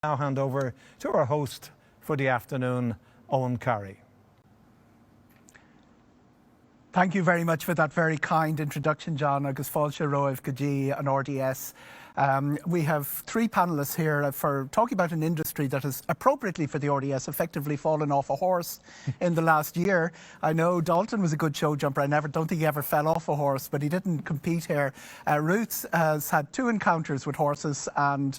Now hand over to our host for the afternoon, Eoghan Corry. Thank you very much for that very kind introduction, John. Agus fáilte roimh go dtí an RDS. We have three panellists here for talking about an industry that has appropriately for the RDS effectively fallen off a horse in the last year. I know Dalton was a good show jumper. Don't think he ever fell off a horse, but he didn't compete here. Ruth has had 2 encounters with horses and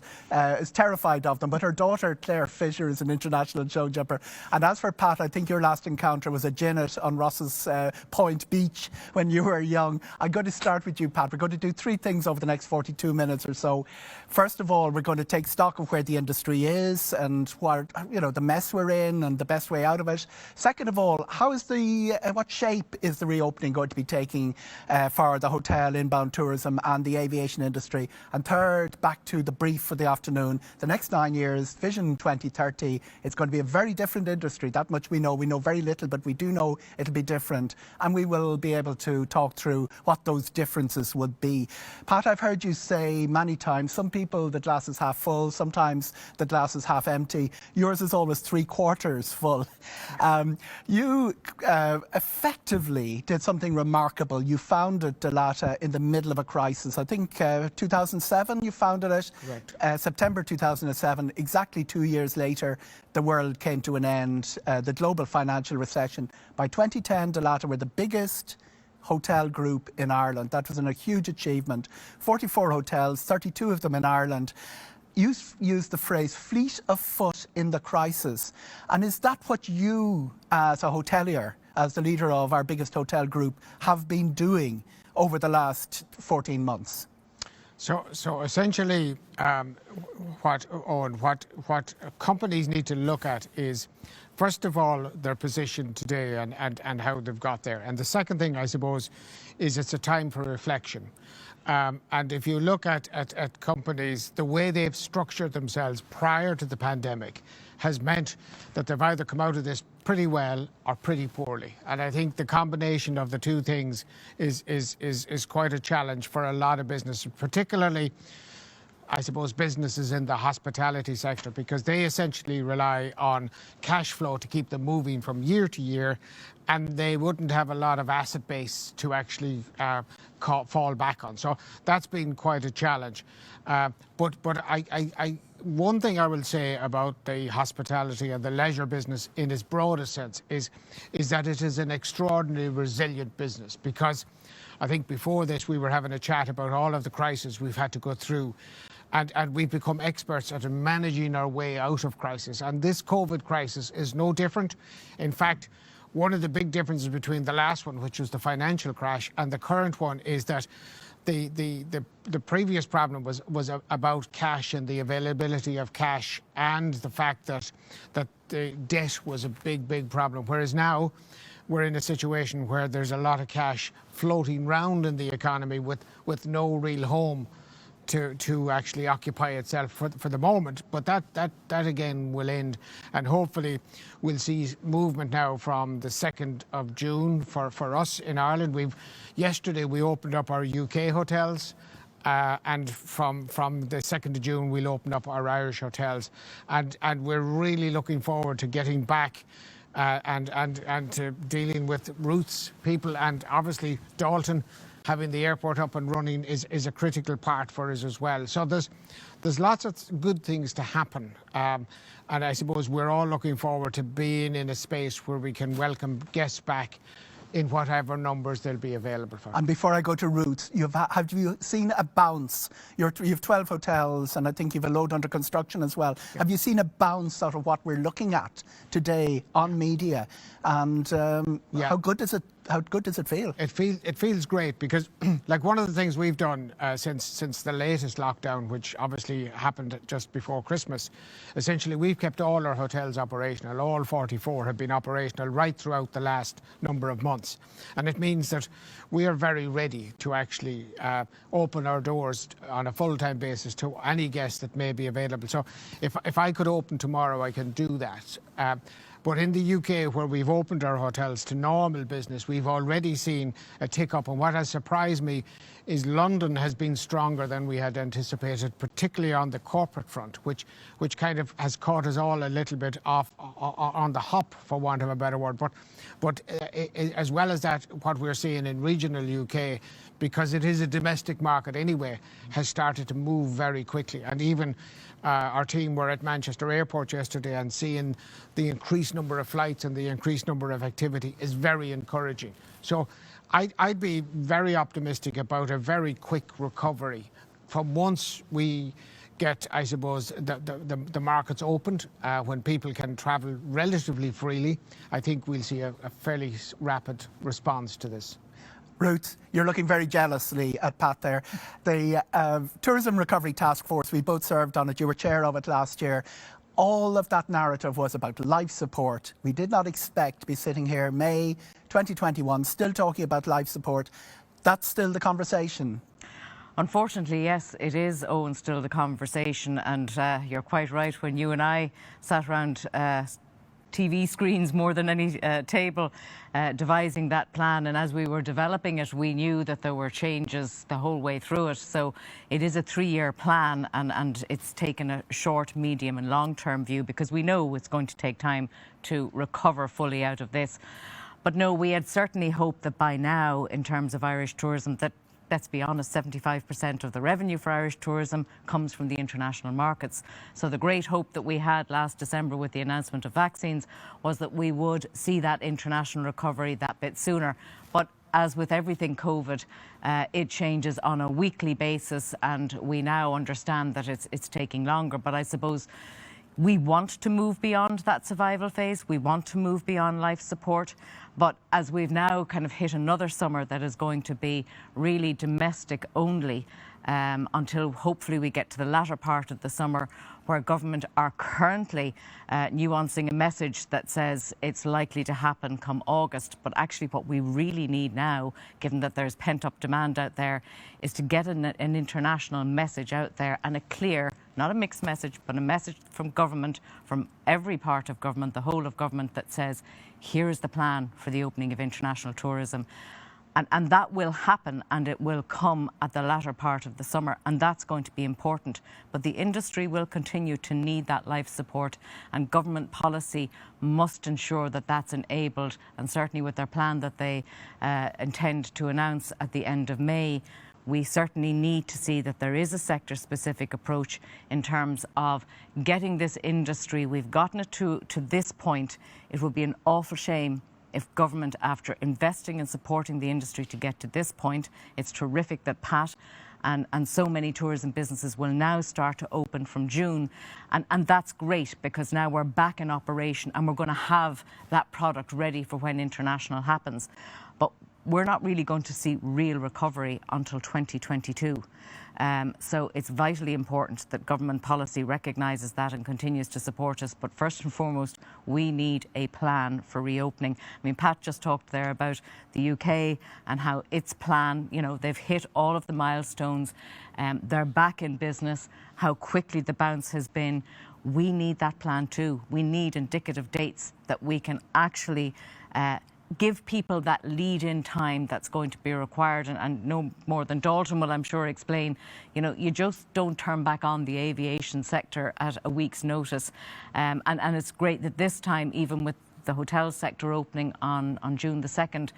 is terrified of them. But her daughter, Claire Fisher, is an international show jumper. And as for Pat, I think your last encounter was a Ginnet on Ross's Point Beach when you were young. I'm going to start with you, Pat. We're going to do 3 things over the next 42 minutes or so. First of all, we're going to take stock of where the industry is and what, the mess we're in and the best way out of it. Second of all, what shape is the reopening going to be taking for the hotel, inbound tourism and the aviation industry? And third, back to the brief for the afternoon. The next 9 years, Vision 2030, it's going to be a very different industry. That much we know. We know very little, but we do know it'll be different. And we will be able to talk through what those differences would be. Pat, I've heard you say many times, some people the glass is half full, sometimes the glass is half empty. Yours is always 3/4 full. You effectively did something remarkable. You founded Dalata in the middle of a crisis. I think 2007 you founded it. Correct. September 2007, exactly 2 years later, the world came to an end, the global financial recession. By 2010, Dalata were the biggest hotel group in Ireland. That was a huge achievement. 44 hotels, 32 of them in Ireland. You used the phrase fleet of foot in the crisis. And is that what you, as a hotelier, as the leader of our biggest hotel group, have been doing over the last 14 months? So essentially, what companies need to look at is, first of all, their position today and how they've got there. And the second thing, I suppose, is it's a time for reflection. And if you look at companies, the way they've structured themselves prior to the pandemic has meant that they've either come out of this pretty well or pretty poorly. And I think the combination of the two things is quite a challenge for a lot of businesses, particularly, I suppose, businesses in the hospitality sector, because they essentially rely on cash flow to keep them moving from year to year, and they wouldn't have a lot of asset base to actually fall back on. So that's been quite a challenge. But one thing I will say about the hospitality and the leisure business in its broadest sense is that it is an extraordinarily resilient business, because I think before this we were having a chat about all of the crises we've had to go through. And we've become experts at managing our way out of crisis. And this COVID crisis is no different. In fact, one of the big differences between the last one, which was the financial crash, and the current one is that the previous problem was about cash and the availability of cash, and the fact that the debt was a big problem. Whereas now we're in a situation where there's a lot of cash floating around in the economy with no real home to actually occupy itself for the moment. But that again will end, and hopefully we'll see movement now from the 2nd of June for us in Ireland. Yesterday we opened up our UK hotels, and from the 2nd of June we'll open up our Irish hotels, and we're really looking forward to getting back and to dealing with Ruth's people, and obviously Dalton. Having the airport up and running is a critical part for us as well. So there's lots of good things to happen. And I suppose we're all looking forward to being in a space where we can welcome guests back in whatever numbers they'll be available for. And before I go to Ruth, have you seen a bounce? You have 12 hotels, and I think you've a load under construction as well. Yeah. Have you seen a bounce out of what we're looking at today on media? And how good does it feel? It feels great, because like one of the things we've done since the latest lockdown, which obviously happened just before Christmas, essentially we've kept all our hotels operational. All 44 have been operational right throughout the last number of months. And it means that we are very ready to actually open our doors on a full-time basis to any guest that may be available. So if I could open tomorrow, I can do that. But in the UK, where we've opened our hotels to normal business, we've already seen a tick up. And what has surprised me is London has been stronger than we had anticipated, particularly on the corporate front, which kind of has caught us all a little bit off on the hop, for want of a better word. But as well as that, what we're seeing in regional UK, because it is a domestic market anyway, has started to move very quickly. And even our team were at Manchester Airport yesterday, and seeing the increased number of flights and the increased number of activity is very encouraging. So I'd be very optimistic about a very quick recovery from once we get, I suppose, the markets opened, when people can travel relatively freely. I think we'll see a fairly rapid response to this. Ruth, you're looking very jealously at Pat there. The Tourism Recovery Task Force, we both served on it. You were chair of it last year. All of that narrative was about life support. We did not expect to be sitting here May 2021 still talking about life support. That's still the conversation. Unfortunately, yes, it is, Eoghan, still the conversation. And you're quite right. When you and I sat around TV screens more than any table devising that plan, and as we were developing it, we knew that there were changes the whole way through it. So it is a 3-year plan, and it's taken a short, medium and long-term view, because we know it's going to take time to recover fully out of this. But no, we had certainly hoped that by now, in terms of Irish tourism, that, let's be honest, 75% of the revenue for Irish tourism comes from the international markets. So the great hope that we had last December with the announcement of vaccines was that we would see that international recovery that bit sooner. But as with everything COVID, it changes on a weekly basis, and we now understand that it's taking longer. But I suppose we want to move beyond that survival phase. We want to move beyond life support. But as we've now kind of hit another summer that is going to be really domestic only, until hopefully we get to the latter part of the summer, where government are currently nuancing a message that says it's likely to happen come August. But actually what we really need now, given that there's pent-up demand out there, is to get an international message out there, and a clear, not a mixed message, but a message from government, from every part of government, the whole of government, that says, here's the plan for the opening of international tourism. And that will happen, and it will come at the latter part of the summer, and that's going to be important. But the industry will continue to need that life support, and government policy must ensure that that's enabled, and certainly with their plan that they intend to announce at the end of May, we certainly need to see that there is a sector-specific approach in terms of getting this industry. We've gotten it to this point. It would be an awful shame if government, after investing and supporting the industry to get to this point, it's terrific that Pat and so many tourism businesses will now start to open from June. And that's great, because now we're back in operation and we're going to have that product ready for when international happens. But we're not really going to see real recovery until 2022. So it's vitally important that government policy recognises that and continues to support us. But first and foremost, we need a plan for reopening. I mean, Pat just talked there about the UK and how its plan, you know, they've hit all of the milestones. They're back in business, how quickly the bounce has been. We need that plan too. We need indicative dates that we can actually give people that lead-in time that's going to be required, and no more than Dalton will, I'm sure, explain. You know, you just don't turn back on the aviation sector at a week's notice. And it's great that this time, even with the hotel sector opening on June the 2nd,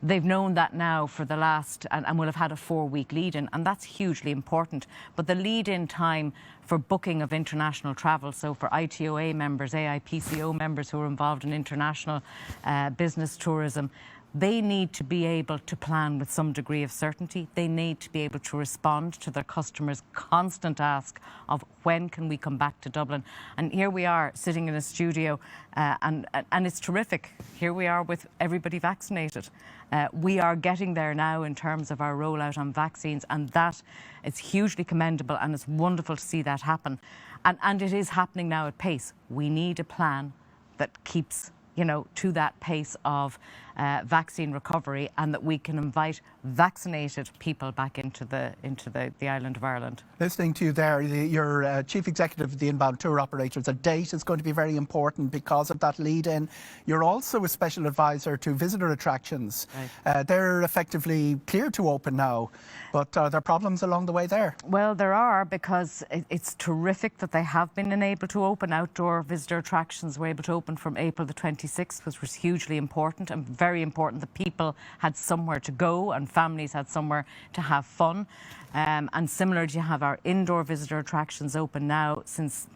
they've known that now for the last, and will have had a 4-week lead-in, and that's hugely important. But the lead-in time for booking of international travel, so for ITOA members, AIPCO members who are involved in international business tourism, they need to be able to plan with some degree of certainty. They need to be able to respond to their customers' constant ask of when can we come back to Dublin. And here we are sitting in a studio and it's terrific. Here we are with everybody vaccinated. We are getting there now in terms of our rollout on vaccines, and that is hugely commendable, and it's wonderful to see that happen. And it is happening now at pace. We need a plan that keeps, you know, to that pace of vaccine recovery, and that we can invite vaccinated people back into the island of Ireland. Listening to you there, your chief executive of the inbound tour operators, a date is going to be very important because of that lead-in. You're also a special advisor to visitor attractions. Right. They're effectively clear to open now, but are there problems along the way there? Well, there are, because it's terrific that they have been able to open. Outdoor visitor attractions were able to open from April the 26th, which was hugely important, and very important that people had somewhere to go and families had somewhere to have fun. And similarly, you have our indoor visitor attractions open now since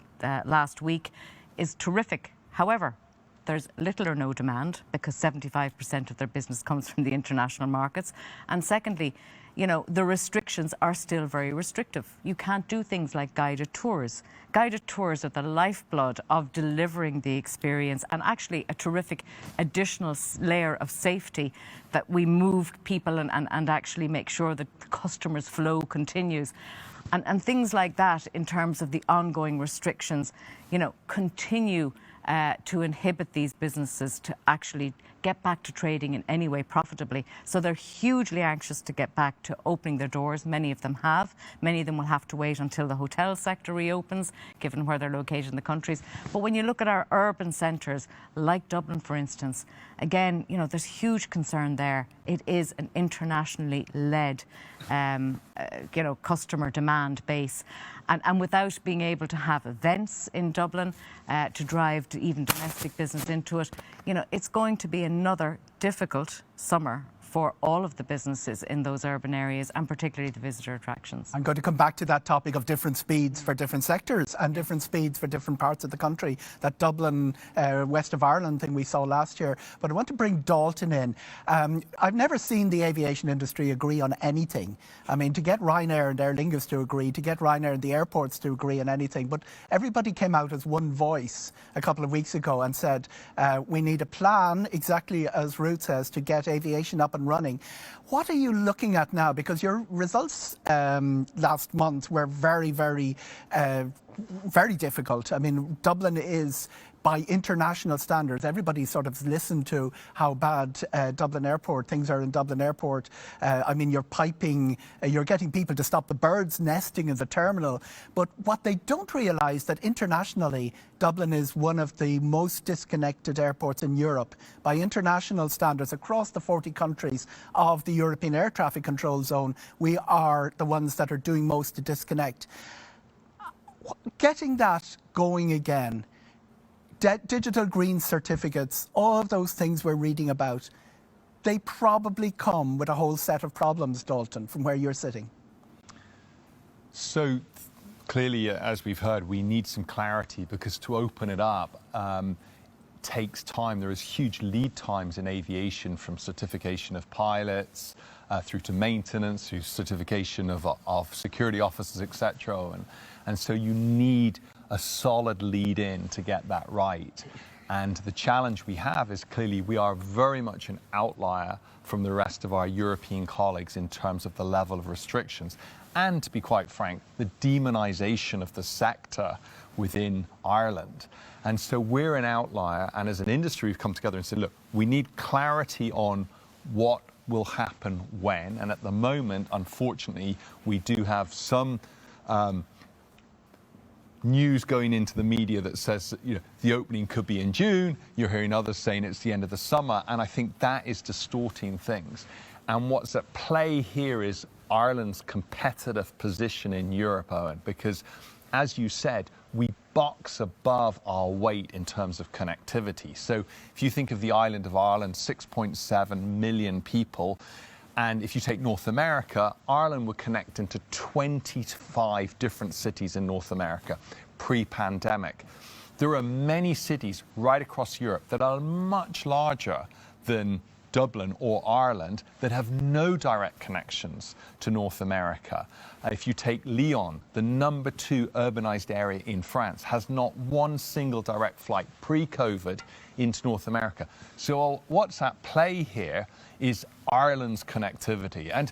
last week, is terrific. However, there's little or no demand because 75% of their business comes from the international markets. And secondly, you know, the restrictions are still very restrictive. You can't do things like guided tours. Guided tours are the lifeblood of delivering the experience, and actually a terrific additional layer of safety that we move people and actually make sure that the customers' flow continues. And things like that, in terms of the ongoing restrictions, you know, continue to inhibit these businesses to actually get back to trading in any way profitably. So they're hugely anxious to get back to opening their doors. Many of them have. Many of them will have to wait until the hotel sector reopens, given where they're located in the countries. But when you look at our urban centres, like Dublin, for instance, again, you know, there's huge concern there. It is an internationally led, you know, customer demand base. And without being able to have events in Dublin to drive even domestic business into it, you know, it's going to be another difficult summer for all of the businesses in those urban areas, and particularly the visitor attractions. I'm going to come back to that topic of different speeds for different sectors and different speeds for different parts of the country. That Dublin, west of Ireland thing we saw last year. But I want to bring Dalton in. I've never seen the aviation industry agree on anything. I mean, to get Ryanair and Aer Lingus to agree, to get Ryanair and the airports to agree on anything, but everybody came out as one voice a couple of weeks ago and said, we need a plan, exactly as Ruth says, to get aviation up and running. What are you looking at now? Because your results last month were very, very difficult. I mean, Dublin is, by international standards, everybody sort of listened to how bad Dublin Airport, things are in Dublin Airport. I mean, you're piping, you're getting people to stop the birds nesting in the terminal. But what they don't realise, that internationally, Dublin is one of the most disconnected airports in Europe. By international standards, across the 40 countries of the European Air Traffic Control Zone, we are the ones that are doing most to disconnect. Getting that going again, digital green certificates, all of those things we're reading about, they probably come with a whole set of problems, Dalton, from where you're sitting. So clearly, as we've heard, we need some clarity, because to open it up takes time. There is huge lead times in aviation, from certification of pilots through to maintenance, through certification of security officers, etc. And so you need a solid lead in to get that right. And the challenge we have is, clearly we are very much an outlier from the rest of our European colleagues in terms of the level of restrictions, and, to be quite frank, the demonisation of the sector within Ireland. And so we're an outlier, and as an industry we've come together and said, look, we need clarity on what will happen when. And at the moment, unfortunately, we do have some news going into the media that says, you know, the opening could be in June. You're hearing others saying it's the end of the summer, and I think that is distorting things. And what's at play here is Ireland's competitive position in Europe, Eoghan, because, as you said, we box above our weight in terms of connectivity. So if you think of the island of Ireland, 6.7 million people, and if you take North America, Ireland would connect into 25 different cities in North America pre-pandemic. There are many cities right across Europe that are much larger than Dublin or Ireland that have no direct connections to North America. If you take Lyon, the number 2 urbanized area in France, has not one single direct flight pre-COVID into North America. So what's at play here is Ireland's connectivity. And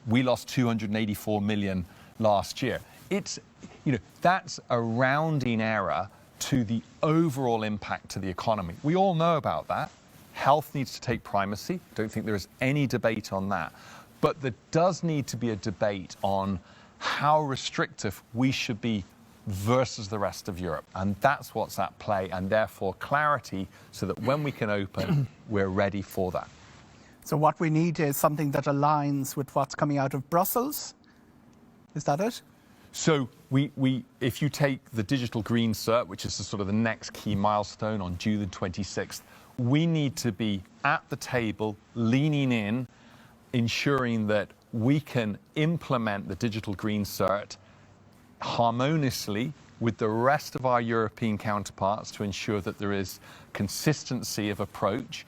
we lost 284 million last year. It's, you know, that's a rounding error to the overall impact to the economy. We all know about that. health needs to take primacy. I don't think there is any debate on that. But there does need to be a debate on how restrictive we should be versus the rest of Europe. And that's what's at play, and therefore clarity so that when we can open, we're ready for that. So what we need is something that aligns with what's coming out of Brussels. Is that it? So if you take the digital green cert, which is the sort of the next key milestone on June the 26th, we need to be at the table, leaning in, ensuring that we can implement the digital green cert harmoniously with the rest of our European counterparts to ensure that there is consistency of approach.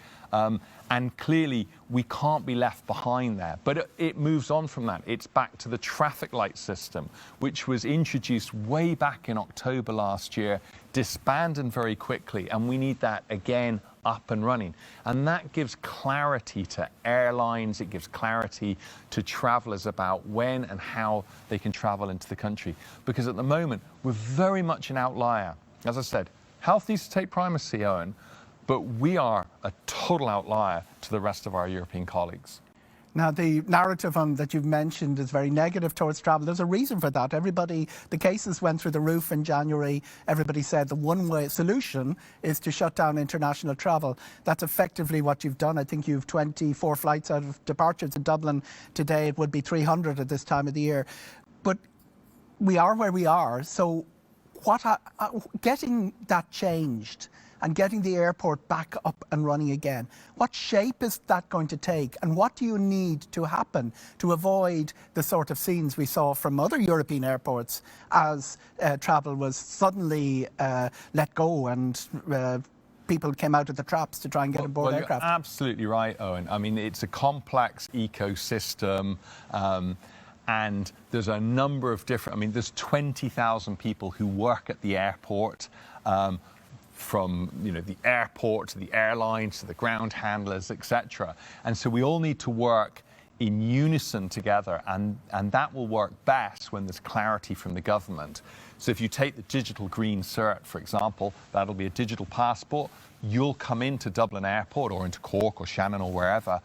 And clearly, we can't be left behind there. But it moves on from that. It's back to the traffic light system, which was introduced way back in October last year, disbanded very quickly, and we need that again up and running. And that gives clarity to airlines, it gives clarity to travellers about when and how they can travel into the country. Because at the moment, we're very much an outlier. As I said, health needs to take primacy, Eoghan, but we are a total outlier to the rest of our European colleagues. Now, the narrative that you've mentioned is very negative towards travel. There's a reason for that. The cases went through the roof in January. Everybody said the one-way solution is to shut down international travel. That's effectively what you've done. I think you've 24 flights out of departures in Dublin today. It would be 300 at this time of the year. But we are where we are. So getting that changed and getting the airport back up and running again, what shape is that going to take, and what do you need to happen to avoid the sort of scenes we saw from other European airports as travel was suddenly let go and people came out of the traps to try and get aboard aircraft? You're absolutely right, Eoghan. I mean, it's a complex ecosystem. And there's a number of different, there's 20,000 people who work at the airport, from the airport to the airlines to the ground handlers, etc. And so we all need to work in unison together, and that will work best when there's clarity from the government. So if you take the digital green cert, for example, that'll be a digital passport. You'll come into Dublin Airport or into Cork or Shannon or wherever,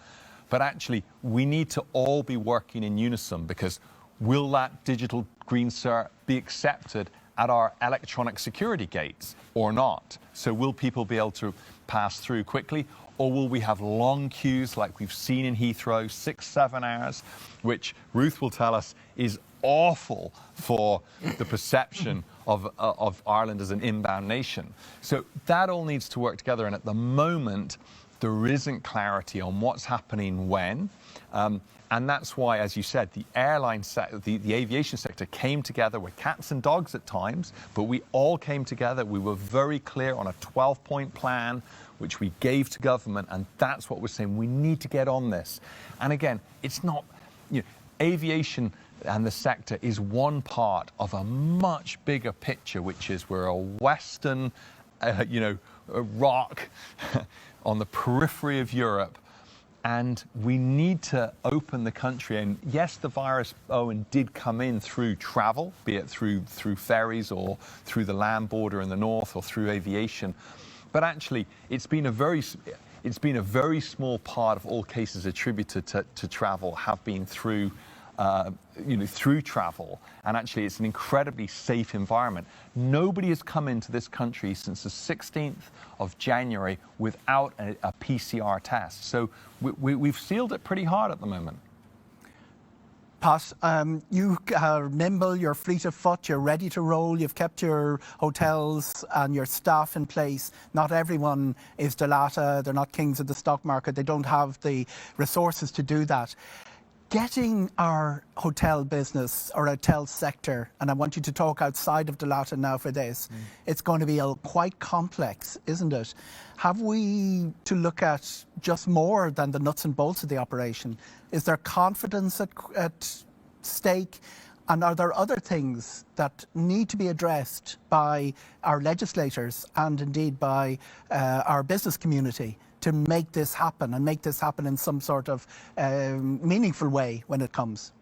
but actually we need to all be working in unison, because will that digital green cert be accepted at our electronic security gates or not? So will people be able to pass through quickly, or will we have long queues like we've seen in Heathrow, 6-7 hours, which Ruth will tell us is awful for the perception of Ireland as an inbound nation. So that all needs to work together, and at the moment there isn't clarity on what's happening when. And that's why, as you said, the airline sector, the aviation sector came together. We're cats and dogs at times, but we all came together. We were very clear on a 12-point plan, which we gave to government, and that's what we're saying. We need to get on this. And again, it's not, aviation and the sector is one part of a much bigger picture, which is we're a Western, a rock on the periphery of Europe. And we need to open the country. And yes, the virus, Eoghan, did come in through travel, be it through ferries or through the land border in the north or through aviation. But actually, it's been a very small part of all cases attributed to travel have been through through travel. And actually, it's an incredibly safe environment. Nobody has come into this country since the 16th of January without a PCR test. So we've sealed it pretty hard at the moment. Pat, you are nimble, you're fleet of foot, you're ready to roll, you've kept your hotels and your staff in place. Not everyone is Dalata, they're not kings of the stock market, they don't have the resources to do that. Getting our hotel business or hotel sector, and I want you to talk outside of Dalata now for this, it's going to be quite complex, isn't it? Have we to look at just more than the nuts and bolts of the operation? Is there confidence at stake? And are there other things that need to be addressed by our legislators and indeed by our business community to make this happen, and make this happen in some sort of meaningful way when it comes?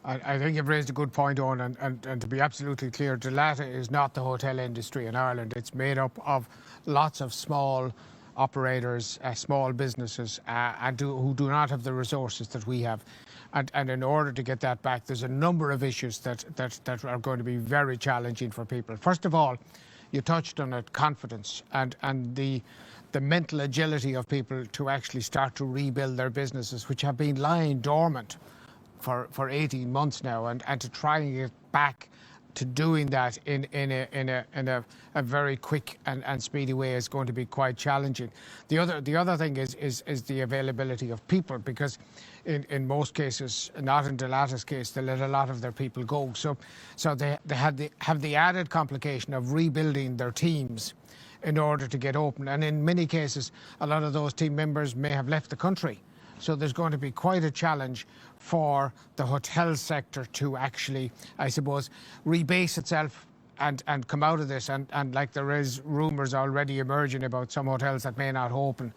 I think you've raised a good point, Eoghan, and to be absolutely clear, Dalata is not the hotel industry in Ireland. It's made up of lots of small operators, small businesses, who do not have the resources that we have. And in order to get that back, there's a number of issues that are going to be very challenging for people. First of all, you touched on it, confidence and the mental agility of people to actually start to rebuild their businesses, which have been lying dormant for 18 months now, and to try and get back to doing that in a very quick and speedy way is going to be quite challenging. The other thing is the availability of people, because in most cases, not in Dalata's case, they let a lot of their people go. So they have the added complication of rebuilding their teams in order to get open. And in many cases, a lot of those team members may have left the country. So there's going to be quite a challenge for the hotel sector to actually, I suppose, rebase itself and come out of this. And like there is rumours already emerging about some hotels that may not open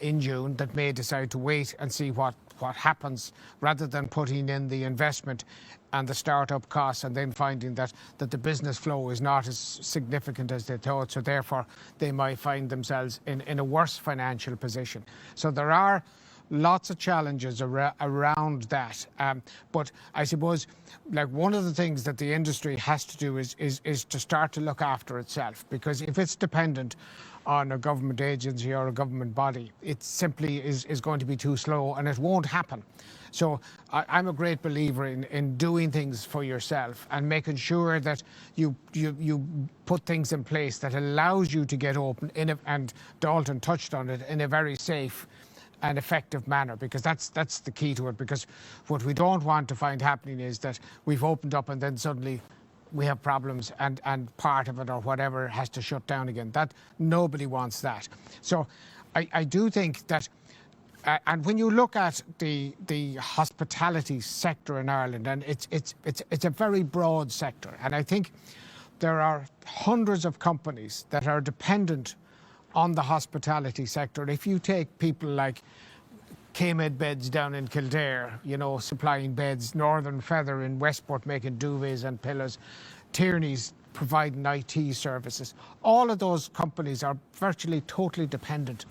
in June, that may decide to wait and see what happens, rather than putting in the investment and the startup costs and then finding that the business flow is not as significant as they thought. So therefore, they might find themselves in a worse financial position. So there are lots of challenges around that. But I suppose, like, one of the things that the industry has to do is to start to look after itself, because if it's dependent on a government agency or a government body, it simply is going to be too slow, and it won't happen. So I'm a great believer in doing things for yourself and making sure that you put things in place that allows you to get open and Dalton touched on it, in a very safe and effective manner, because that's the key to it. Because what we don't want to find happening is that we've opened up and then suddenly we have problems and part of it or whatever has to shut down again. That nobody wants that. So I do think that, and when you look at the hospitality sector in Ireland, and it's a very broad sector, and I think there are hundreds of companies that are dependent on the hospitality sector. If you take people like K-Med Beds down in Kildare, supplying beds, Northern Feather in Westport making duvets and pillows, Tierney's providing IT services, all of those companies are virtually totally dependent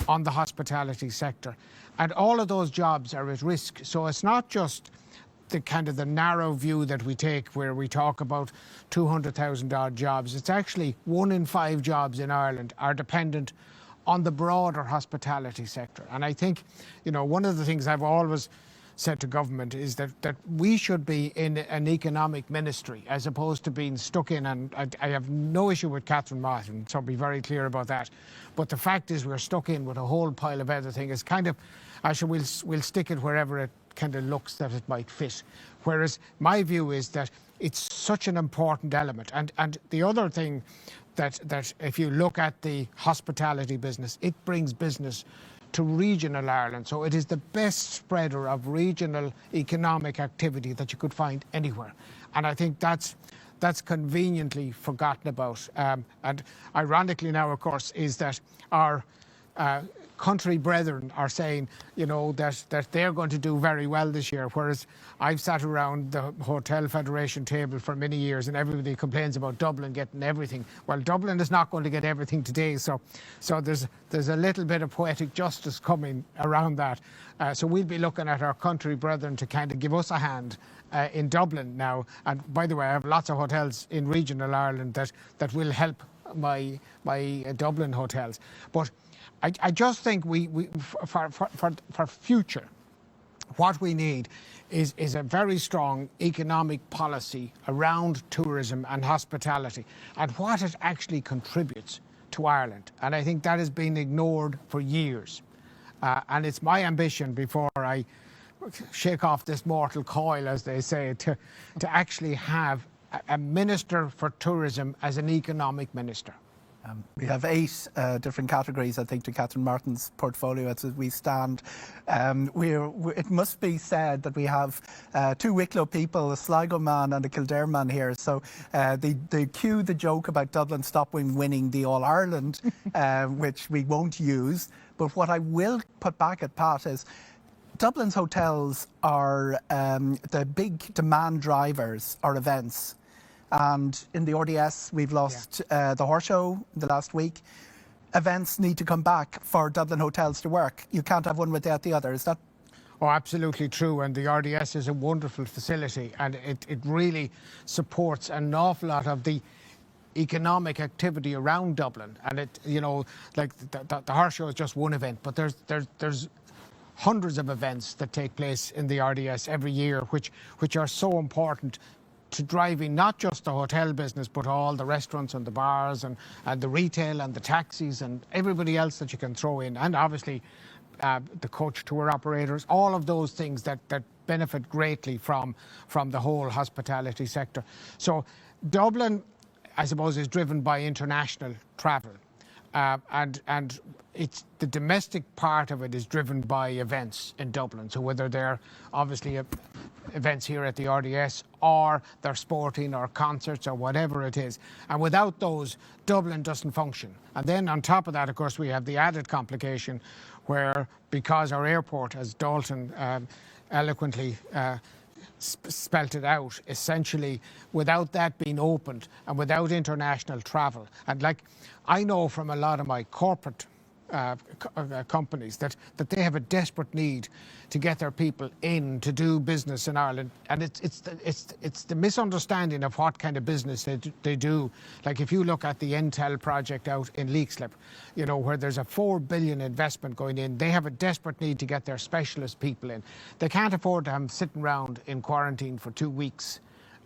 on the hospitality sector. And all of those jobs are at risk. So it's not just the narrow view that we take, where we talk about 200,000 odd jobs. It's actually 1 in 5 jobs in Ireland are dependent on the broader hospitality sector. And I think, one of the things I've always said to government is that we should be in an economic ministry as opposed to being stuck in, and I have no issue with Catherine Martin, so I'll be very clear about that. But the fact is we're stuck in with a whole pile of other things. We'll stick it wherever it kind of looks that it might fit. Whereas my view is that it's such an important element. And the other thing that if you look at the hospitality business, it brings business to regional Ireland. So it is the best spreader of regional economic activity that you could find anywhere. And I think that's conveniently forgotten about. And ironically now, of course, is that our country brethren are saying, that they're going to do very well this year, whereas I've sat around the Hotel Federation table for many years and everybody complains about Dublin getting everything. Well, Dublin is not going to get everything today, so there's a little bit of poetic justice coming around that. So we'll be looking at our country brethren to kind of give us a hand in Dublin now. And by the way, I have lots of hotels in regional Ireland that will help my Dublin hotels. But I just think for future, what we need is a very strong economic policy around tourism and hospitality and what it actually contributes to Ireland. And I think that has been ignored for years. And it's my ambition, before I shake off this mortal coil, as they say, to actually have a minister for tourism as an economic minister. We have 8 different categories, I think, to Catherine Martin's portfolio as we stand. It must be said that we have 2 Wicklow people, a Sligo man and a Kildare man here. So they cue the joke about Dublin stopping winning the All-Ireland, which we won't use. But what I will put back at Pat is Dublin's hotels are the big demand drivers are events. And in the RDS, we've lost the horse show the last week. events need to come back for Dublin hotels to work. You can't have one without the other. Is that? Oh, absolutely true. And the RDS is a wonderful facility, and it really supports an awful lot of the economic activity around Dublin. And it, you know, like the horse show is just one event, but there's hundreds of events that take place in the RDS every year, which are so important to driving not just the hotel business, but all the restaurants and the bars and the retail and the taxis and everybody else that you can throw in, and obviously the coach tour operators, all of those things that benefit greatly from the whole hospitality sector. So Dublin, I suppose, is driven by international travel, and it's the domestic part of it is driven by events in Dublin. So whether they're obviously events here at the RDS, or they're sporting or concerts or whatever it is, and without those, Dublin doesn't function. And then on top of that, of course, we have the added complication where, because our airport, as Dalton eloquently spelt it out, essentially without that being opened and without international travel, and like I know from a lot of my corporate companies that they have a desperate need to get their people in to do business in Ireland, and it's the misunderstanding of what kind of business they do. Like if you look at the Intel project out in Leixlip, you know, where there's a 4 billion investment going in, they have a desperate need to get their specialist people in. They can't afford to have them sitting around in quarantine for 2 weeks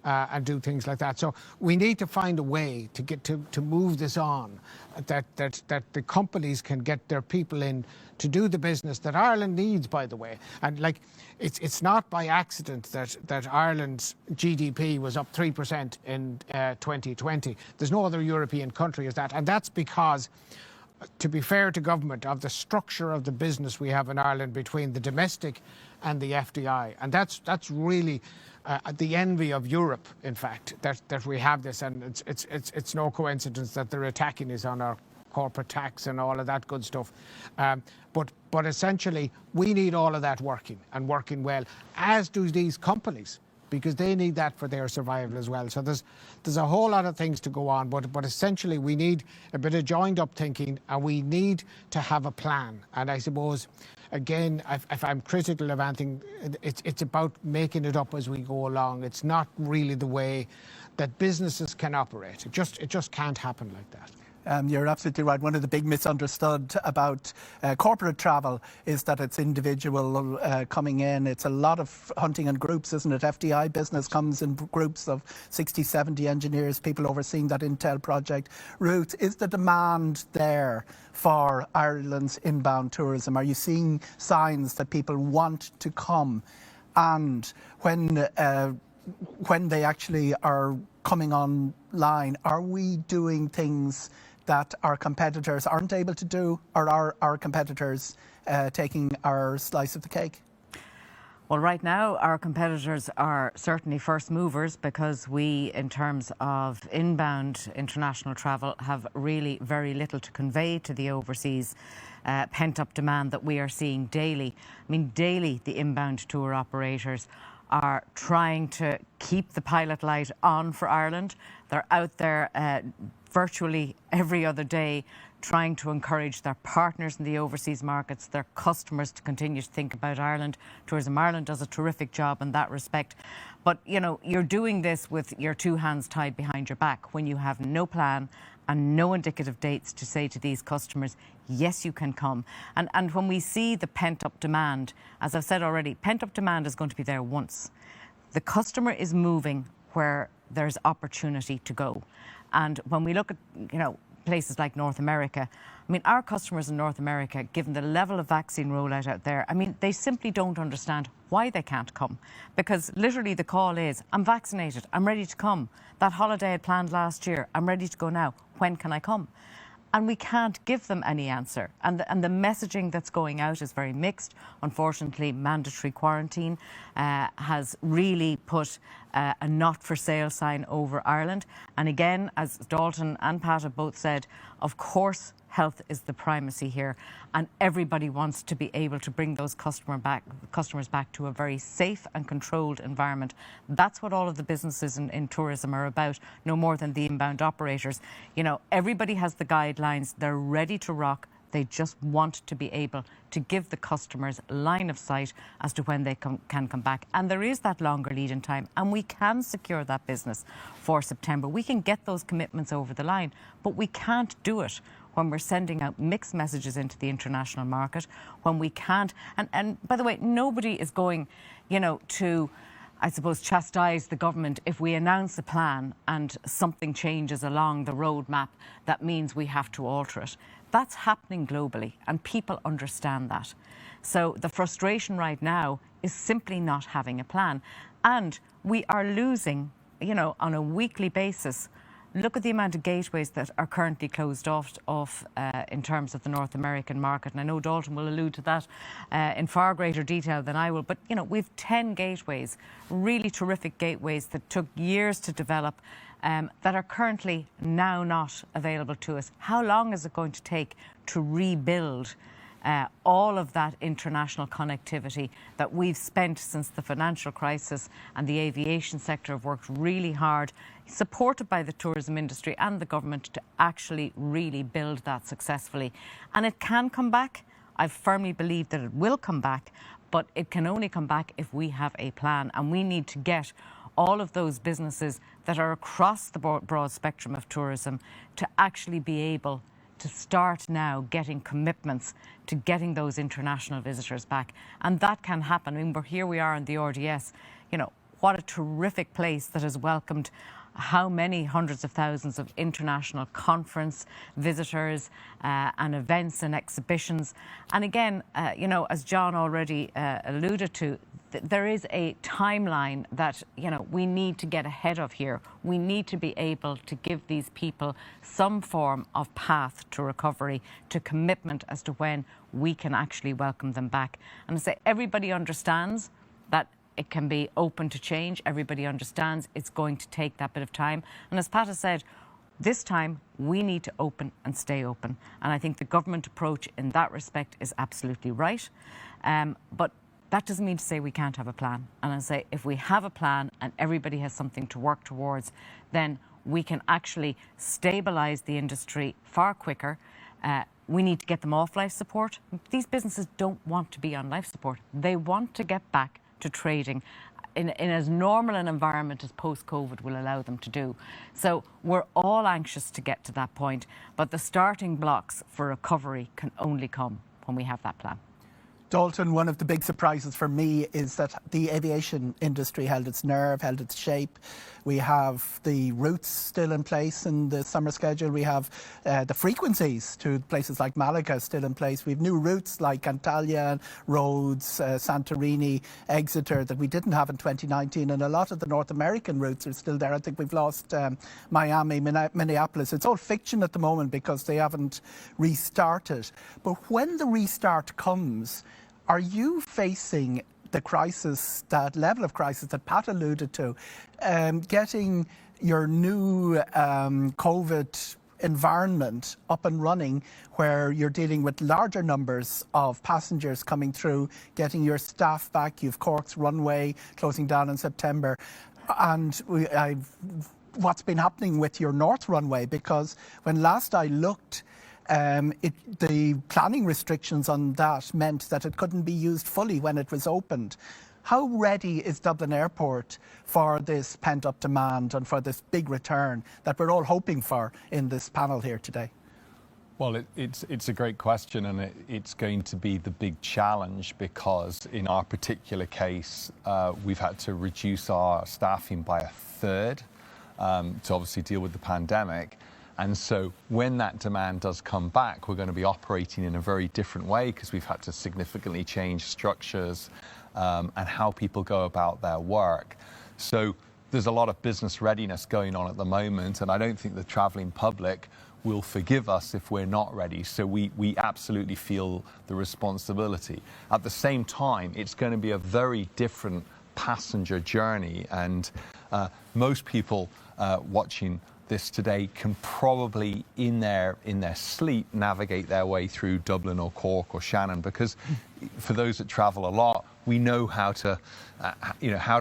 and do things like that. So we need to find a way to get to move this on, that the companies can get their people in to do the business that Ireland needs, by the way. And like it's not by accident that Ireland's GDP was up 3% in 2020. There's no other European country as that, and that's because, to be fair to government, of the structure of the business we have in Ireland between the domestic and the FDI, and that's really the envy of Europe, in fact, that we have this, and it's no coincidence that they're attacking us on our corporate tax and all of that good stuff. But essentially, we need all of that working and working well, as do these companies, because they need that for their survival as well. So there's a whole lot of things to go on, but essentially we need a bit of joined up thinking, and we need to have a plan. And I suppose, again, if I'm critical of anything, it's about making it up as we go along. It's not really the way that businesses can operate. It just can't happen like that. You're absolutely right. One of the big misunderstood about corporate travel is that it's individual coming in. It's a lot of hunting in groups, isn't it? FDI business comes in groups of 60, 70 engineers, people overseeing that Intel project. Ruth, is the demand there for Ireland's inbound tourism? Are you seeing signs that people want to come? And when they actually are coming online, are we doing things that our competitors aren't able to do, or are our competitors taking our slice of the cake? Well, right now, our competitors are certainly first movers, because we, in terms of inbound international travel, have really very little to convey to the overseas pent-up demand that we are seeing daily. I mean, daily, the inbound tour operators are trying to keep the pilot light on for Ireland. They're out there virtually every other day trying to encourage their partners in the overseas markets, their customers, to continue to think about Ireland. Tourism Ireland does a terrific job in that respect. But, you know, you're doing this with your two hands tied behind your back when you have no plan and no indicative dates to say to these customers, yes, you can come. And when we see the pent-up demand, as I've said already, pent-up demand is going to be there once. The customer is moving where there's opportunity to go. And when we look at, you know, places like North America, I mean, our customers in North America, given the level of vaccine rollout out there, I mean, they simply don't understand why they can't come. Because literally the call is, I'm vaccinated, I'm ready to come. That holiday I had planned last year, I'm ready to go now. When can I come? And we can't give them any answer. And the messaging that's going out is very mixed. Unfortunately, mandatory quarantine has really put a not for sale sign over Ireland. And again, as Dalton and Pat have both said, of course, health is the primacy here, and everybody wants to be able to bring those customers back to a very safe and controlled environment. That's what all of the businesses in tourism are about, no more than the inbound operators. You know, everybody has the guidelines, they're ready to rock. They just want to be able to give the customers line of sight as to when they can come back. And there is that longer lead in time, and we can secure that business for September. We can get those commitments over the line, but we can't do it when we're sending out mixed messages into the international market, when we can't. And by the way, nobody is going, you know, to, I suppose, chastise the government if we announce a plan and something changes along the roadmap that means we have to alter it. That's happening globally, and people understand that. So the frustration right now is simply not having a plan. And we are losing, you know, on a weekly basis. Look at the amount of gateways that are currently closed off in terms of the North American market. And I know Dalton will allude to that in far greater detail than I will. But, you know, we've 10 gateways, really terrific gateways that took years to develop, that are currently now not available to us. How long is it going to take to rebuild all of that international connectivity that we've spent since the financial crisis? And the aviation sector have worked really hard, supported by the tourism industry and the government, to actually really build that successfully. And it can come back. I firmly believe that it will come back, but it can only come back if we have a plan. And we need to get all of those businesses that are across the broad spectrum of tourism to actually be able to start now getting commitments to getting those international visitors back. And that can happen. I mean, here we are in the RDS. You know, what a terrific place that has welcomed how many hundreds of thousands of international conference visitors and events and exhibitions. And again, you know, as John already alluded to, there is a timeline that, you know, we need to get ahead of here. We need to be able to give these people some form of path to recovery, to commitment as to when we can actually welcome them back. And I say everybody understands that it can be open to change. Everybody understands it's going to take that bit of time. And as Pat has said, this time we need to open and stay open. And I think the government approach in that respect is absolutely right. But that doesn't mean to say we can't have a plan. And I say if we have a plan and everybody has something to work towards, then we can actually stabilise the industry far quicker. We need to get them off life support. These businesses don't want to be on life support. They want to get back to trading in as normal an environment as post-COVID will allow them to do. So we're all anxious to get to that point, but the starting blocks for recovery can only come when we have that plan. Dalton, one of the big surprises for me is that the aviation industry held its nerve, held its shape. We have the routes still in place in the summer schedule. We have the frequencies to places like Malaga still in place. We have new routes like Antalya, Rhodes, Santorini, Exeter that we didn't have in 2019. And a lot of the North American routes are still there. I think we've lost Miami, Minneapolis. It's all fiction at the moment because they haven't restarted. But when the restart comes, are you facing the crisis, that level of crisis that Pat alluded to, getting your new COVID environment up and running where you're dealing with larger numbers of passengers coming through, getting your staff back? You've Cork's runway closing down in September. And what's been happening with your North runway? Because when last I looked, the planning restrictions on that meant that it couldn't be used fully when it was opened. How ready is Dublin Airport for this pent-up demand and for this big return that we're all hoping for in this panel here today? Well, it's a great question, and it's going to be the big challenge because in our particular case, we've had to reduce our staffing by a third to obviously deal with the pandemic. And so when that demand does come back, we're going to be operating in a very different way because we've had to significantly change structures and how people go about their work. So there's a lot of business readiness going on at the moment, and I don't think the travelling public will forgive us if we're not ready. So we absolutely feel the responsibility. At the same time, it's going to be a very different passenger journey, and Most people watching this today can probably in their sleep navigate their way through Dublin or Cork or Shannon, because for those that travel a lot, we know how to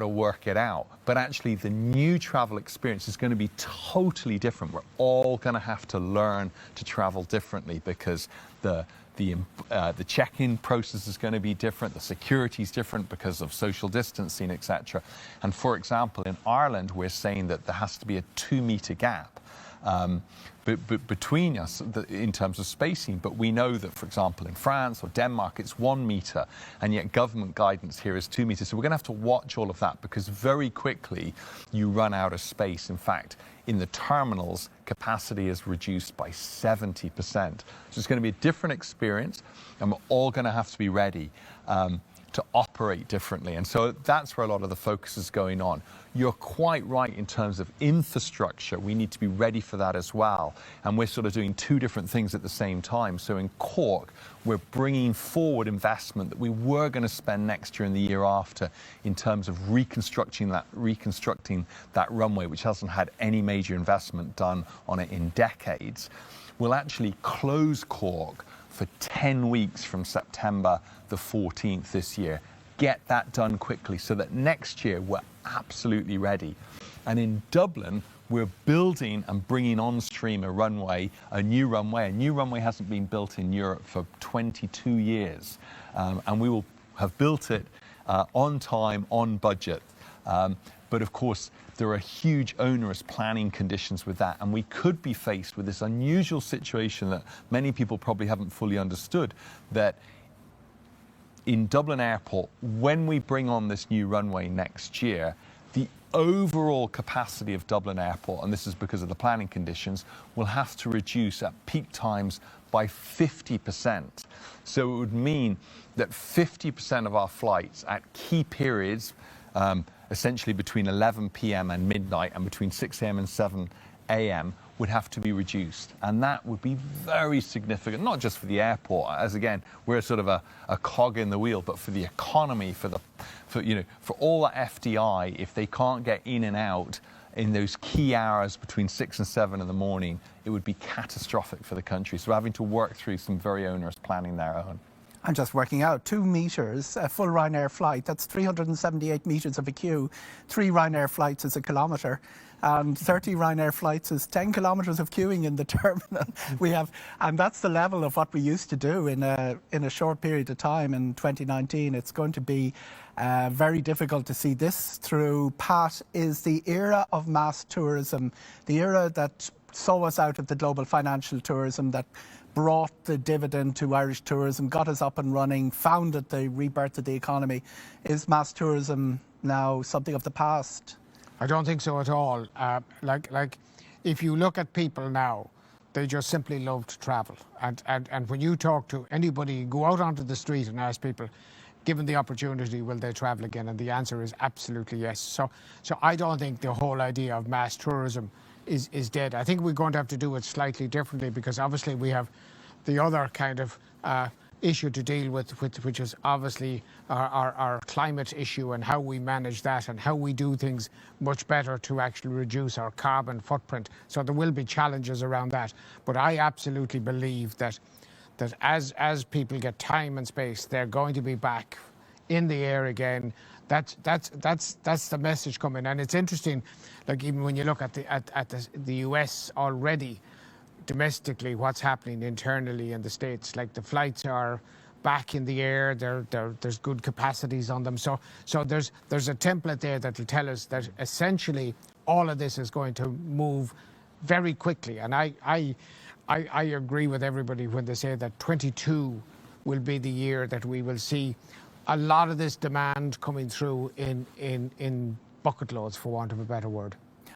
work it out. But actually the new travel experience is going to be totally different. We're all going to have to learn to travel differently, because the check-in process is going to be different, the security is different because of social distancing, etc. And for example, in Ireland, we're saying that there has to be a 2-metre gap between us in terms of spacing. But we know that, for example, in France or Denmark, it's 1 metre, and yet government guidance here is 2 metres. So we're going to have to watch all of that, because very quickly you run out of space. In fact, in the terminals, capacity is reduced by 70%. So it's going to be a different experience, and we're all going to have to be ready to operate differently. And so that's where a lot of the focus is going on. You're quite right in terms of infrastructure. We need to be ready for that as well. And we're sort of doing 2 different things at the same time. So in Cork, we're bringing forward investment that we were going to spend next year and the year after in terms of reconstructing that runway, which hasn't had any major investment done on it in decades. We'll actually close Cork for 10 weeks from September the 14th this year. Get that done quickly so that next year we're absolutely ready. And in Dublin, we're building and bringing on stream a new runway. A new runway hasn't been built in Europe for 22 years. And we will have built it on time, on budget. But of course, there are huge onerous planning conditions with that. And we could be faced with this unusual situation that many people probably haven't fully understood, that in Dublin Airport, when we bring on this new runway next year, the overall capacity of Dublin Airport, and this is because of the planning conditions, will have to reduce at peak times by 50%. So it would mean that 50% of our flights at key periods, essentially between 11 p.m. and midnight and between 6 a.m. and 7 a.m. would have to be reduced. And that would be very significant, not just for the airport, as again, we're sort of a cog in the wheel, but for the economy, for all the FDI. If they can't get in and out in those key hours between 6 and 7 in the morning, it would be catastrophic for the country. So we're having to work through some very onerous planning there, Eoghan. I'm just working out 2 metres, a full Ryanair flight, that's 378 metres of a queue. 3 Ryanair flights is a kilometre, and 30 Ryanair flights is 10 kilometres of queuing in the terminal. We have, and that's the level of what we used to do in a short period of time in 2019. It's going to be very difficult to see this through. Pat, is the era of mass tourism, the era that saw us out of the global financial tourism, that brought the dividend to Irish tourism, got us up and running, founded the rebirth of the economy. Is mass tourism now something of the past? I don't think so at all. Like if you look at people now, they just simply love to travel. And when you talk to anybody, go out onto the street and ask people, given the opportunity, will they travel again? And the answer is absolutely yes. So I don't think the whole idea of mass tourism is dead. I think we're going to have to do it slightly differently, because obviously we have the other kind of issue to deal with, which is obviously our climate issue and how we manage that and how we do things much better to actually reduce our carbon footprint. So there will be challenges around that. But I absolutely believe that as people get time and space, they're going to be back in the air again. That's the message coming. And it's interesting, like even when you look at the US already, domestically, what's happening internally in the States, like the flights are back in the air, there's good capacities on them. So there's a template there that will tell us that essentially all of this is going to move very quickly. And I agree with everybody when they say that 22 will be the year that we will see a lot of this demand coming through in bucket loads, for want of a better word.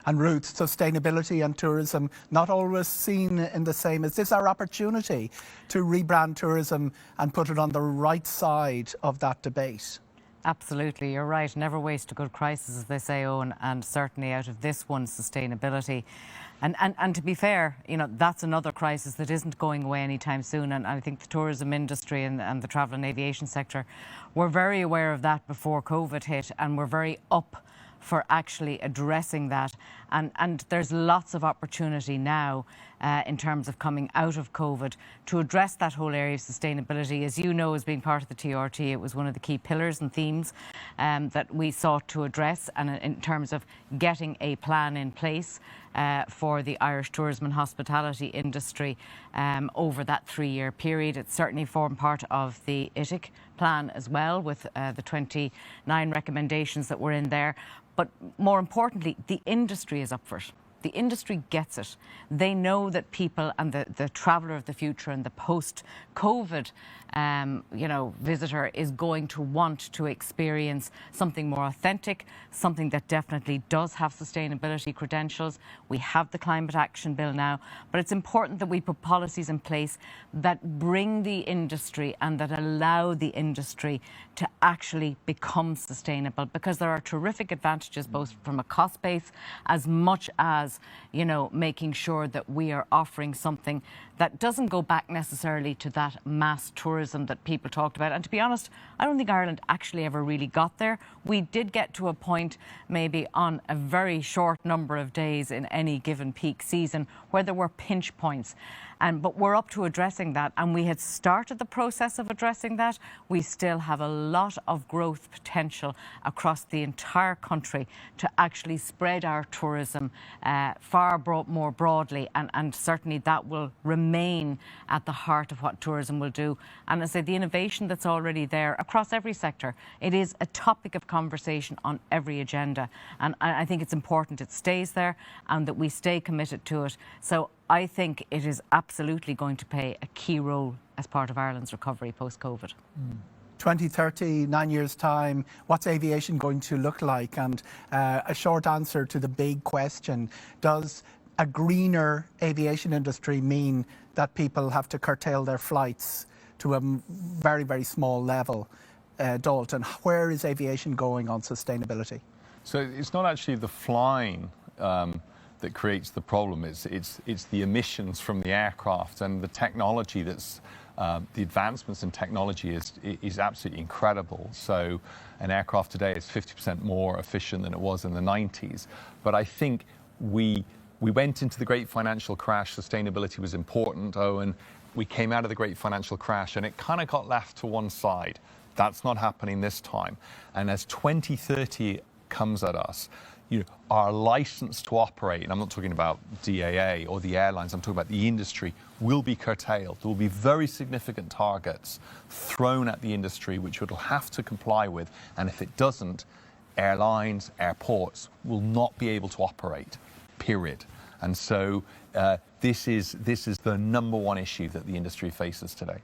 And Ruth, sustainability and tourism, not always seen in the same. Is this our opportunity to rebrand tourism and put it on the right side of that debate? Absolutely, you're right. Never waste a good crisis, as they say, Eoghan, and certainly out of this one, sustainability. And to be fair, that's another crisis that isn't going away anytime soon. And I think the tourism industry and the travel and aviation sector were very aware of that before COVID hit, and were very up for actually addressing that. And there's lots of opportunity now in terms of coming out of COVID to address that whole area of sustainability. As you know, as being part of the TRT, it was one of the key pillars and themes that we sought to address, and in terms of getting a plan in place for the Irish tourism and hospitality industry over that 3-year period. It certainly formed part of the ITIC plan as well, with the 29 recommendations that were in there. But more importantly, the industry is up for it. The industry gets it. They know that people and the traveller of the future and the post-COVID visitor is going to want to experience something more authentic, something that definitely does have sustainability credentials. We have the Climate Action Bill now, but it's important that we put policies in place that bring the industry and that allow the industry to actually become sustainable, because there are terrific advantages both from a cost base as much as, making sure that we are offering something that doesn't go back necessarily to that mass tourism that people talked about. And to be honest, I don't think Ireland actually ever really got there. We did get to a point maybe on a very short number of days in any given peak season where there were pinch points. But we're up to addressing that, and we had started the process of addressing that. We still have a lot of growth potential across the entire country to actually spread our tourism far more broadly, and certainly that will remain at the heart of what tourism will do. And as I say, the innovation that's already there across every sector, it is a topic of conversation on every agenda, and I think it's important it stays there and that we stay committed to it. So I think it is absolutely going to play a key role as part of Ireland's recovery post-COVID. 2030, 9 years' time, what's aviation going to look like? And a short answer to the big question, does a greener aviation industry mean that people have to curtail their flights to a very, very small level? Dalton, where is aviation going on sustainability? So it's not actually the flying that creates the problem. It's the emissions from the aircraft, and the technology that's the advancements in technology is absolutely incredible. So an aircraft today is 50% more efficient than it was in the 90s. But I think we went into the great financial crash. Sustainability was important, Eoghan. We came out of the great financial crash and it kind of got left to one side. That's not happening this time. And as 2030 comes at us, our license to operate, and I'm not talking about DAA or the airlines, I'm talking about the industry, will be curtailed. There will be very significant targets thrown at the industry which it'll have to comply with, and if it doesn't, airlines, airports will not be able to operate, period. And so this is the number one issue that the industry faces today.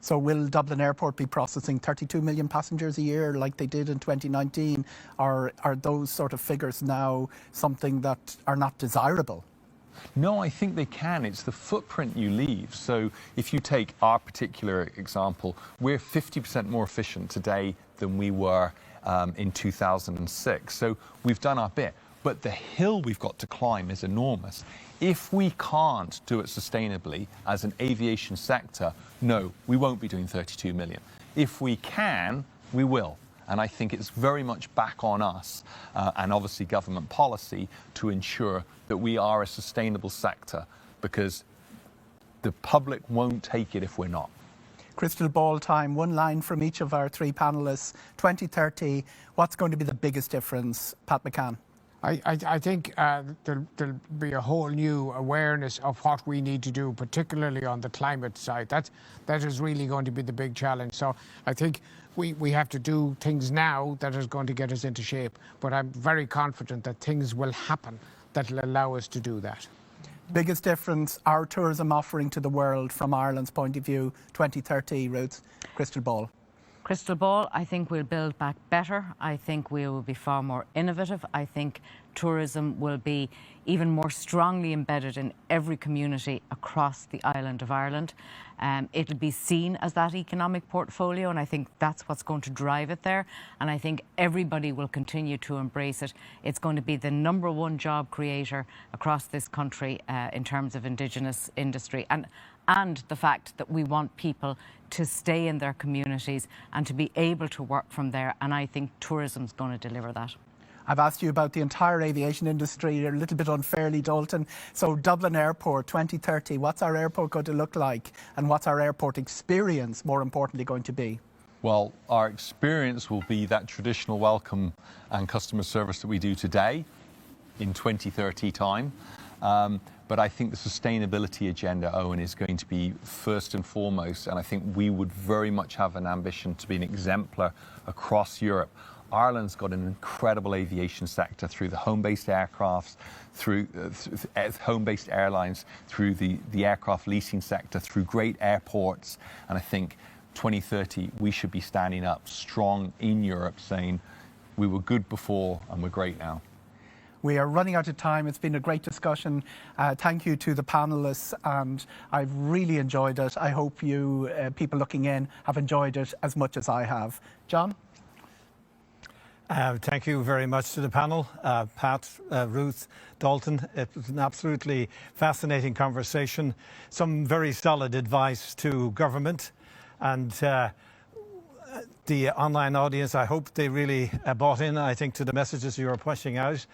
So will Dublin Airport be processing 32 million passengers a year like they did in 2019? Or are those sort of figures now something that are not desirable? No, I think they can. It's the footprint you leave. So if you take our particular example, we're 50% more efficient today than we were in 2006. So we've done our bit. But the hill we've got to climb is enormous. If we can't do it sustainably as an aviation sector, no, we won't be doing 32 million. If we can, we will. And I think it's very much back on us and obviously government policy to ensure that we are a sustainable sector, because the public won't take it if we're not. Crystal ball time, one line from each of our three panellists. 2030, what's going to be the biggest difference, Pat McCann? I think there'll be a whole new awareness of what we need to do, particularly on the climate side. That is really going to be the big challenge. So I think we have to do things now that is going to get us into shape. But I'm very confident that things will happen that will allow us to do that. Biggest difference, our tourism offering to the world from Ireland's point of view, 2030, Ruth, crystal ball. Crystal ball, I think we'll build back better. I think we will be far more innovative. I think tourism will be even more strongly embedded in every community across the island of Ireland. It'll be seen as that economic portfolio, and I think that's what's going to drive it there. And I think everybody will continue to embrace it. It's going to be the #1 job creator across this country in terms of Indigenous industry. And the fact that we want people to stay in their communities and to be able to work from there. And I think tourism's going to deliver that. I've asked you about the entire aviation industry, a little bit unfairly, Dalton. So Dublin Airport 2030, what's our airport going to look like? And what's our airport experience, more importantly, going to be? Well, our experience will be that traditional welcome and customer service that we do today in 2030 time. But I think the sustainability agenda, Eoghan, is going to be first and foremost, and I think we would very much have an ambition to be an exemplar across Europe. Ireland's got an incredible aviation sector through the home-based aircrafts, through home-based airlines, through the aircraft leasing sector, through great airports, and I think 2030 we should be standing up strong in Europe saying we were good before and we're great now. We are running out of time. It's been a great discussion. Thank you to the panellists, and I've really enjoyed it. I hope you, people looking in, have enjoyed it as much as I have. John? Thank you very much to the panel, Pat, Ruth, Dalton. It was an absolutely fascinating conversation. Some very solid advice to government, and the online audience, I hope they really bought in, I think, to the messages you were pushing out.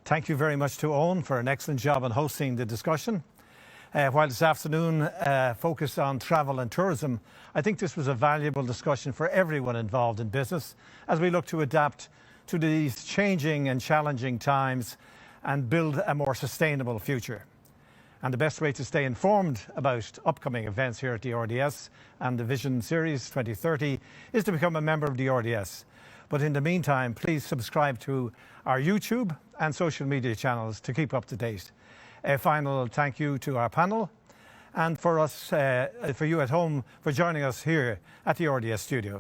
Thank you very much to Eoghan for an excellent job on hosting the discussion. While this afternoon focused on travel and tourism, I think this was a valuable discussion for everyone involved in business as we look to adapt to these changing and challenging times and build a more sustainable future. And the best way to stay informed about upcoming events here at the RDS and the Vision Series 2030 is to become a member of the RDS. But in the meantime, please subscribe to our YouTube and social media channels to keep up to date. A final thank you to our panel, and for you at home for joining us here at the RDS studio.